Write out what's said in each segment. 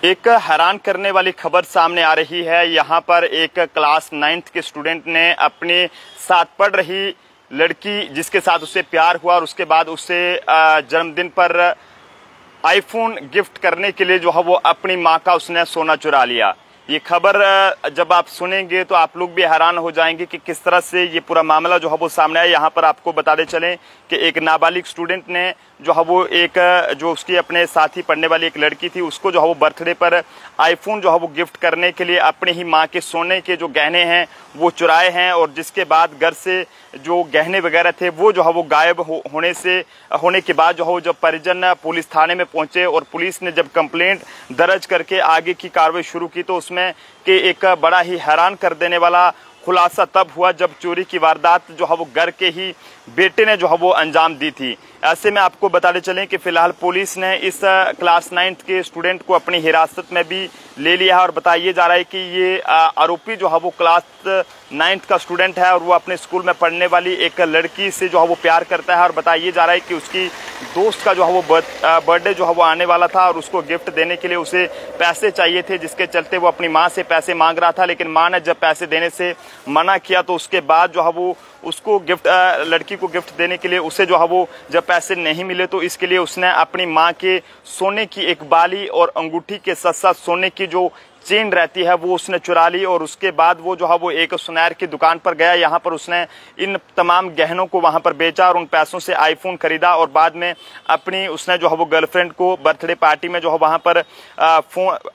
एक हैरान करने वाली खबर सामने आ रही है। यहाँ पर एक क्लास 9th के स्टूडेंट ने अपने साथ पढ़ रही लड़की जिसके साथ उससे प्यार हुआ और उसके बाद उससे जन्मदिन पर आईफोन गिफ्ट करने के लिए जो है वो अपनी माँ का उसने सोना चुरा लिया। ये खबर जब आप सुनेंगे तो आप लोग भी हैरान हो जाएंगे कि किस तरह से ये पूरा मामला जो है वो सामने आया। यहाँ पर आपको बताते चलें कि एक नाबालिग स्टूडेंट ने जो है वो जो उसकी अपने साथी पढ़ने वाली एक लड़की थी उसको जो है वो बर्थडे पर आईफोन जो है वो गिफ्ट करने के लिए अपने ही माँ के सोने के जो गहने हैं वो चुराए हैं और जिसके बाद घर से जो गहने वगैरह थे वो जो है वो गायब होने के बाद जो है जब परिजन पुलिस थाने में पहुंचे और पुलिस ने जब कंप्लेंट दर्ज करके आगे की कार्रवाई शुरू की तो उसमें कि एक बड़ा ही हैरान कर देने वाला खुलासा तब हुआ जब चोरी की वारदात जो है वो घर के ही बेटे ने जो है वो अंजाम दी थी। ऐसे में आपको बताते चलें कि फिलहाल पुलिस ने इस क्लास 9th के स्टूडेंट को अपनी हिरासत में भी ले लिया है और बताइए जा रहा है कि ये आरोपी जो है वो क्लास 9th का स्टूडेंट है और वो अपने स्कूल में पढ़ने वाली एक लड़की से जो है वो प्यार करता है और बताइए जा रहा है कि उसकी दोस्त का जो है वो बर्थडे जो है वो आने वाला था और उसको गिफ्ट देने के लिए उसे पैसे चाहिए थे, जिसके चलते वो अपनी माँ से पैसे मांग रहा था। लेकिन माँ ने जब पैसे देने से मना किया तो उसके बाद जो है वो उसको लड़की को गिफ्ट देने के लिए उसे जो है वो जब पैसे नहीं मिले तो इसके लिए उसने अपनी माँ के सोने की एक बाली और अंगूठी के साथ साथ सोने की जो चेन रहती है वो उसने चुरा ली और उसके बाद वो जो है वो एक सुनार की दुकान पर गया। यहाँ पर उसने इन तमाम गहनों को वहाँ पर बेचा और उन पैसों से आईफोन खरीदा और बाद में उसने जो है वो गर्लफ्रेंड को बर्थडे पार्टी में जो है वहाँ पर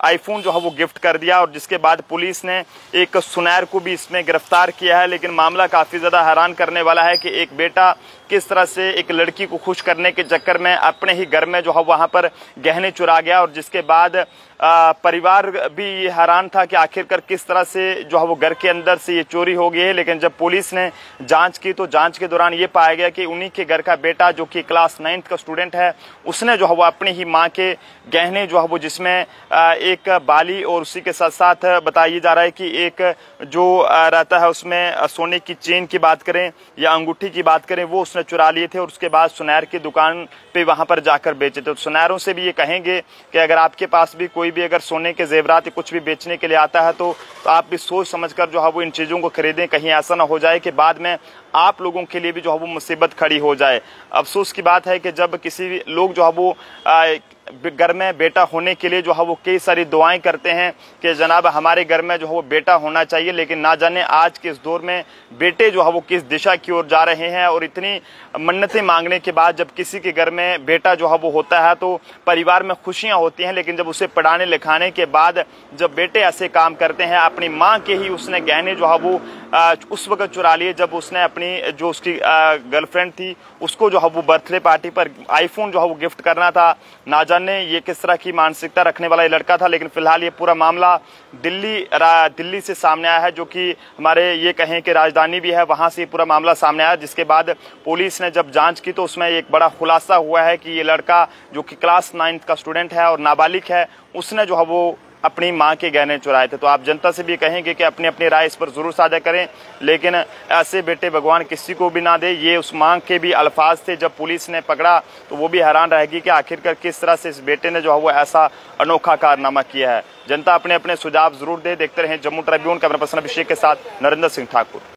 आईफोन जो है वो गिफ्ट कर दिया और जिसके बाद पुलिस ने एक सुनार को भी इसमें गिरफ्तार किया है। लेकिन मामला काफ़ी ज़्यादा हैरान करने वाला है कि एक बेटा किस तरह से एक लड़की को खुश करने के चक्कर में अपने ही घर में जो है वहाँ पर गहने चुरा गया और जिसके बाद परिवार भी हैरान था कि आखिरकार किस तरह से जो है वो घर के अंदर से ये चोरी हो गई है। लेकिन जब पुलिस ने जांच की तो जांच के दौरान ये पाया गया कि उन्हीं के घर का बेटा जो कि क्लास 9th का स्टूडेंट है उसने जो है वो अपनी ही माँ के गहने जो है वो जिसमें एक बाली और उसी के साथ साथ बताइए जा रहा है कि एक जो रहता है उसमें सोने की चेन की बात करें या अंगूठी की बात करें वो उसने चुरा लिए थे और उसके बाद सुनार की दुकान पे वहां पर जाकर बेचे थे। तो सुनारों से भी ये कहेंगे कि अगर आपके पास भी कोई भी अगर सोने के जेवरात कुछ भी बेचने के लिए आता है तो आप भी सोच समझकर जो है वो इन चीज़ों को खरीदें, कहीं ऐसा ना हो जाए कि बाद में आप लोगों के लिए भी जो है वो मुसीबत खड़ी हो जाए। अफसोस की बात है कि जब किसी लोग जो है वो घर में बेटा होने के लिए जो है वो कई सारी दुआएं करते हैं कि जनाब हमारे घर में जो है वो बेटा होना चाहिए, लेकिन ना जाने आज के इस दौर में बेटे जो है वो किस दिशा की ओर जा रहे हैं और इतनी मन्नतें मांगने के बाद जब किसी के घर में बेटा जो है वो होता है तो परिवार में खुशियां होती हैं, लेकिन जब उसे पढ़ाने लिखाने के बाद जब बेटे ऐसे काम करते हैं अपनी माँ के ही उसने गहने जो है वो उस वक्त चुरा लिए जब उसने अपनी जो उसकी गर्लफ्रेंड थी उसको जो है वो बर्थडे पार्टी पर आईफोन जो है वो गिफ्ट करना था। ना जाने ये किस तरह की मानसिकता रखने वाला ये लड़का था। लेकिन फिलहाल ये पूरा मामला दिल्ली से सामने आया है जो कि हमारे ये कहें कि राजधानी भी है, वहां से ये पूरा मामला सामने आया जिसके बाद पुलिस ने जब जांच की तो उसमें एक बड़ा खुलासा हुआ है कि ये लड़का जो कि क्लास 9th का स्टूडेंट है और नाबालिग है उसने जो है वो अपनी माँ के गहने चुराए थे। तो आप जनता से भी कहेंगे कि अपनी अपनी राय इस पर जरूर साझा करें, लेकिन ऐसे बेटे भगवान किसी को भी ना दे। ये उस माँ के भी अल्फाज थे जब पुलिस ने पकड़ा तो वो भी हैरान रहेगी कि आखिरकार किस तरह से इस बेटे ने जो है वो ऐसा अनोखा कारनामा किया है। जनता अपने अपने सुझाव जरूर दे। देखते रहें जम्मू ट्रिब्यून। कैमरा पर्सन अभिषेक के साथ नरेंद्र सिंह ठाकुर।